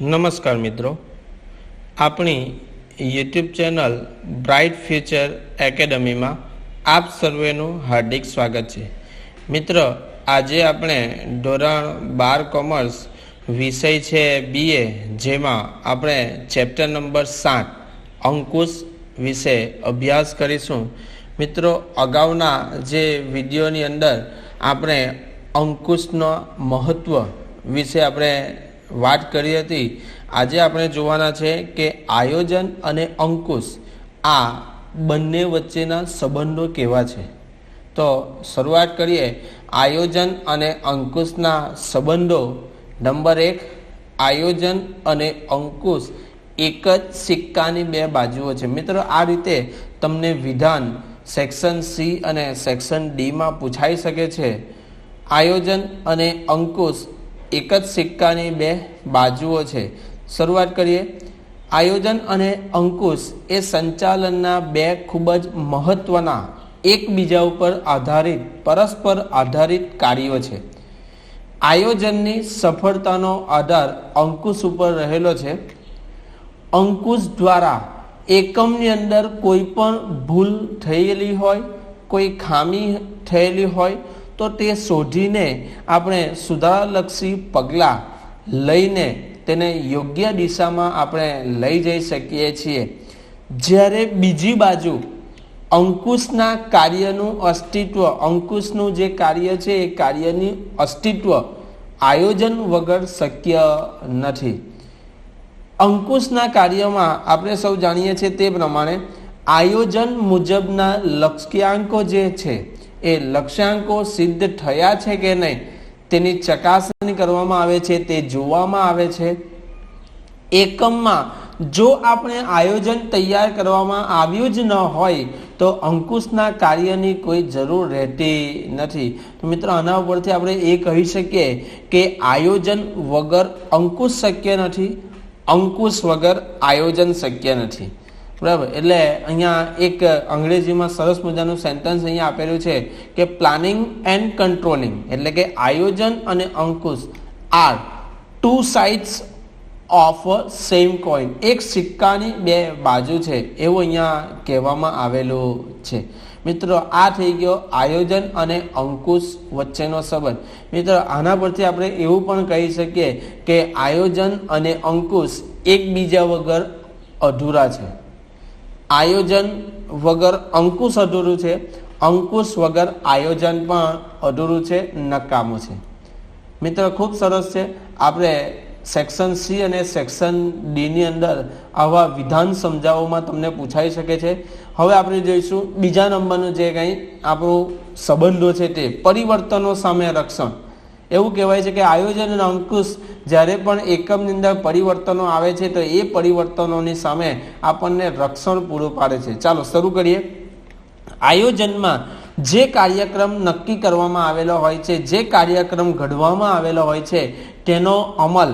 નમસ્કાર મિત્રો, આપણી યુટ્યુબ ચેનલ બ્રાઇટ ફ્યુચર એકેડમીમાં આપ સર્વેનું હાર્દિક સ્વાગત છે. મિત્રો, આજે આપણે ધોરણ 12 કોમર્સ વિષય છે BA, જેમાં આપણે ચેપ્ટર નંબર 7 અંકુશ વિશે અભ્યાસ કરીશું. મિત્રો, અગાઉના જે વિડીયોની અંદર આપણે અંકુશનો મહત્ત્વ વિશે આપણે વાત કરી હતી. આજે આપણે જોવાના છે કે આયોજન અને અંકુશ આ બંને વચ્ચેના સંબંધો કેવા છે. તો શરૂઆત કરીએ આયોજન અને અંકુશના સંબંધો. નંબર 1, આયોજન અને અંકુશ એક જ સિક્કાની બે બાજુઓ છે. મિત્રો, આ રીતે તમને વિધાન સેક્શન C અને સેક્શન Dમાં પૂછાઈ શકે છે. આયોજન અને અંકુશ એક જ સિક્કાની બે બાજુઓ છે. શરૂઆત કરીએ. આયોજન અને અંકુશ એ સંચાલનના બે ખૂબ જ મહત્વના એકબીજા ઉપર આધારિત પરસ્પર આધારિત કાર્યો છે. આયોજનની સફળતાનો આધાર અંકુશ ઉપર રહેલો છે. અંકુશ દ્વારા એકમની અંદર કોઈ પણ ભૂલ થયેલી હોય, કોઈ ખામી થયેલી હોય તો તે શોધીને આપણે સુધારાલક્ષી પગલાં લઈને તેને યોગ્ય દિશામાં આપણે લઈ જઈ શકીએ છીએ. જ્યારે બીજી બાજુ અંકુશના કાર્યનું અસ્તિત્વ, અંકુશનું જે કાર્ય છે એ કાર્યની અસ્તિત્વ આયોજન વગર શક્ય નથી. અંકુશના કાર્યમાં આપણે સૌ જાણીએ છીએ તે પ્રમાણે આયોજન મુજબના લક્ષ્યાંકો જે છે એ લક્ષ્યાંકો સિદ્ધ થયા છે કે નહીં તેની ચકાસણી કરવામાં આવે છે, તે જોવામાં આવે છે. એકમમાં જો આપણે આયોજન તૈયાર કરવામાં આવ્યું જ ન હોય તો અંકુશના કાર્યની કોઈ જરૂર રહેતી નથી. તો મિત્રો, આના ઉપરથી આપણે એ કહી શકીએ કે આયોજન વગર અંકુશ શક્ય નથી, અંકુશ વગર આયોજન શક્ય નથી. બરાબર. એટલે અહીંયા એક અંગ્રેજીમાં સરસ મજાનું સેન્ટેન્સ અહીંયા આપેલું છે કે પ્લાનિંગ એન્ડ કંટ્રોલિંગ, એટલે કે આયોજન અને અંકુશ are two sides of same coin, એક સિક્કાની બે બાજુ છે એવું અહીંયા કહેવામાં આવેલું છે. મિત્રો, આ થઈ ગયો આયોજન અને અંકુશ વચ્ચેનો સંબંધ. મિત્રો, આના પરથી આપણે એવું પણ કહી શકીએ કે આયોજન અને અંકુશ એકબીજા વગર અધૂરા છે. આયોજન વગર અંકુશ અધૂરું છે, અંકુશ વગર આયોજન પણ અધૂરું છે, નકામું છે. મિત્રો, ખૂબ સરસ છે. આપણે સેક્શન C અને સેક્શન Dની અંદર આવા વિધાન સમજાવવામાં તમને પૂછાઈ શકે છે. હવે આપણે જોઈશું બીજા નંબરનું જે કંઈ આપણું સંબંધો છે તે પરિવર્તનો સામે રક્ષણ. એવું કહેવાય છે કે આયોજન અને અંકુશ જ્યારે પણ એકમની અંદર પરિવર્તનો આવે છે તો એ પરિવર્તનોની સામે આપણને રક્ષણ પૂરું પાડે છે. ચાલો શરૂ કરીએ. આયોજનમાં જે કાર્યક્રમ નક્કી કરવામાં આવેલો હોય છે, જે કાર્યક્રમ ઘડવામાં આવેલો હોય છે તેનો અમલ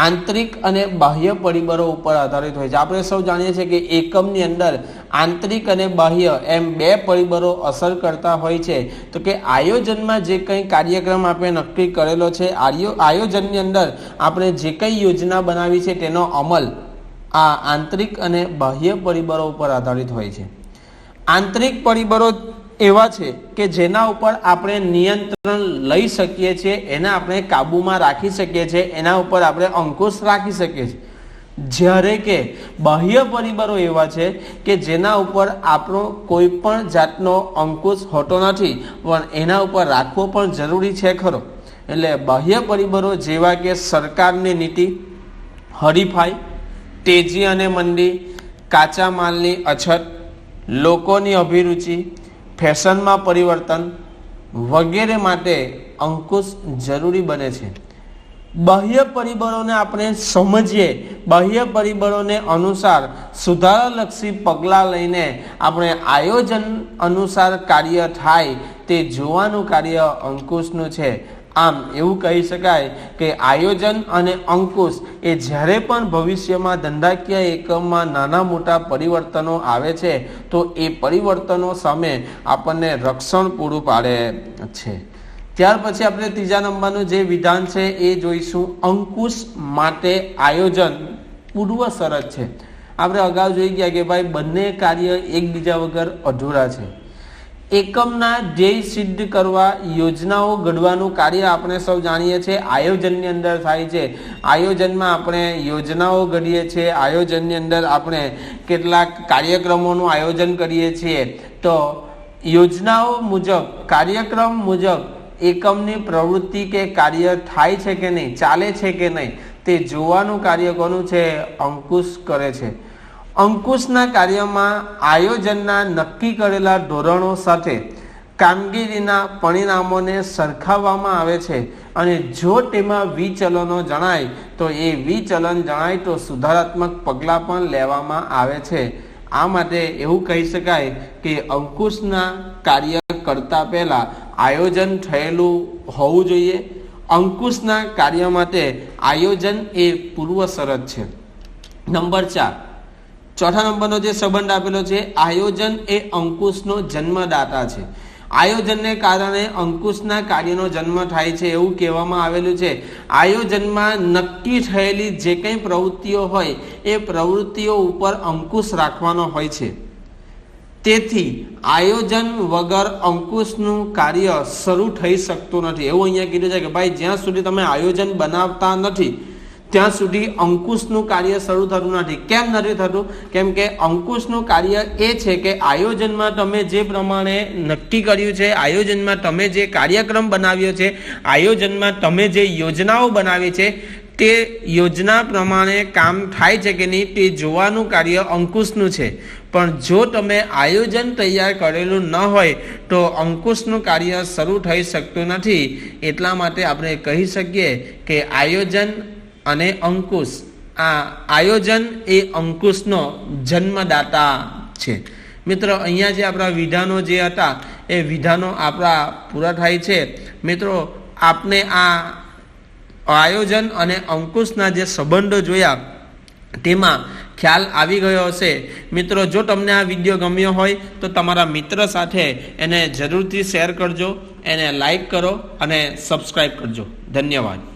આંતરિક અને બાહ્ય પરિબળો ઉપર આધારિત હોય છે. આપણે સૌ જાણીએ છીએ કે એકમની અંદર આંતરિક અને બાહ્ય એમ બે પરિબળો અસર કરતા હોય છે. તો કે આયોજનમાં જે કંઈ કાર્યક્રમ આપણે નક્કી કરેલો છે, આયોજનની અંદર આપણે જે કંઈ યોજના બનાવી છે તેનો અમલ આ આંતરિક અને બાહ્ય પરિબળો ઉપર આધારિત હોય છે. આંતરિક પરિબળો એવા છે કે જેના ઉપર આપણે નિયંત્રણ લઈ શકીએ છીએ, એના આપણે કાબૂમાં રાખી શકીએ છીએ, એના ઉપર આપણે અંકુશ રાખી શકીએ છીએ. જ્યારે કે બાહ્ય પરિબળો એવા છે કે જેના ઉપર આપણો કોઈ પણ જાતનો અંકુશ હોતો નથી, પણ એના ઉપર રાખવો પણ જરૂરી છે ખરો. એટલે બાહ્ય પરિબળો જેવા કે સરકારની નીતિ, હરીફાઈ, તેજી અને મંદી, કાચા માલની અછત, લોકોની અભિરુચિ, ફેશનમાં પરિવર્તન વગેરે માટે અંકુશ જરૂરી બને છે. બાહ્ય પરિબળોને આપણે સમજીએ, બાહ્ય પરિબળોને અનુસાર સુધારાલક્ષી પગલાં લઈને આપણે આયોજન અનુસાર કાર્ય થાય તે જોવાનું કાર્ય અંકુશનું છે. આમ એવું કહી શકાય કે આયોજન અને અંકુશ એ જ્યારે પણ ભવિષ્યમાં ધંધાકીય એકમમાં નાના મોટા પરિવર્તનો આવે છે તો એ પરિવર્તનો સામે આપણને રક્ષણ પૂરું પાડે છે. ત્યાર પછી આપણે ત્રીજા નંબરનું જે વિધાન છે એ જોઈશું, અંકુશ માટે આયોજન પૂર્વ શરત છે. આપણે અગાઉ જોઈ ગયા કે ભાઈ બંને કાર્ય એકબીજા વગર અધૂરા છે. એકમના ધ્યેય સિદ્ધ કરવા યોજનાઓ ઘડવાનું કાર્ય આપણે સૌ જાણીએ છીએ આયોજનની અંદર થાય છે. આયોજનમાં આપણે યોજનાઓ ઘડીએ છીએ, આયોજનની અંદર આપણે કેટલાક કાર્યક્રમોનું આયોજન કરીએ છીએ. તો યોજનાઓ મુજબ, કાર્યક્રમ મુજબ એકમની પ્રવૃત્તિ કે કાર્ય થાય છે કે નહીં, ચાલે છે કે નહીં, તે જોવાનું કાર્ય કોનું છે? અંકુશ કરે છે. અંકુશના કાર્યમાં આયોજનના નક્કી કરેલા ધોરણો સાથે કામગીરીના પરિણામોને સરખાવવામાં આવે છે અને જો તેમાં વિચલનો જણાય તો એ વિચલન જણાય તો સુધારાત્મક પગલાં પણ લેવામાં આવે છે. આ માટે એવું કહી શકાય કે અંકુશના કાર્ય કરતા પહેલા આયોજન થયેલું હોવું જોઈએ. અંકુશના કાર્ય માટે આયોજન એ પૂર્વ શરત છે. નંબર 4, ચોથા નંબરનો જે સંબંધ આપેલો છે, આયોજન એ અંકુશનો જન્મદાતા છે. આયોજનને કારણે અંકુશના કાર્યનો જન્મ થાય છે એવું કહેવામાં આવેલું છે. આયોજનમાં નક્કી થયેલી જે કંઈ પ્રવૃત્તિઓ હોય એ પ્રવૃત્તિઓ ઉપર અંકુશ રાખવાનો હોય છે. તેથી આયોજન વગર અંકુશનું કાર્ય શરૂ થઈ શકતું નથી. એવું અહીંયા કીધું છે કે ભાઈ જ્યાં સુધી તમે આયોજન બનાવતા નથી ત્યાં સુધી અંકુશનું કાર્ય શરૂ થતું નથી. કેમ નથી થતું? કેમ કે અંકુશનું કાર્ય એ છે કે આયોજનમાં તમે જે પ્રમાણે નક્કી કર્યું છે, આયોજનમાં તમે જે કાર્યક્રમ બનાવ્યો છે, આયોજનમાં તમે જે યોજનાઓ બનાવી છે તે યોજના પ્રમાણે કામ થાય છે કે નહીં તે જોવાનું કાર્ય અંકુશનું છે. પણ જો તમે આયોજન તૈયાર કરેલું ન હોય તો અંકુશનું કાર્ય શરૂ થઈ શકતું નથી. એટલા માટે આપણે કહી શકીએ કે આયોજન અને અંકુશ, આ આયોજન એ અંકુશનો જન્મદાતા છે. મિત્રો, અહીંયા જે આપણા વિધાનો જે હતા એ વિધાનો આપણા પૂરા થાય છે. મિત્રો, આપને આ આયોજન અને અંકુશના જે સંબંધો જોયા તેમાં ખ્યાલ આવી ગયો હશે. મિત્રો, જો તમને આ વિડીયો ગમ્યો હોય તો તમારા મિત્ર સાથે એને જરૂરથી શેર કરજો, એને લાઈક કરો અને સબસ્ક્રાઈબ કરજો. ધન્યવાદ.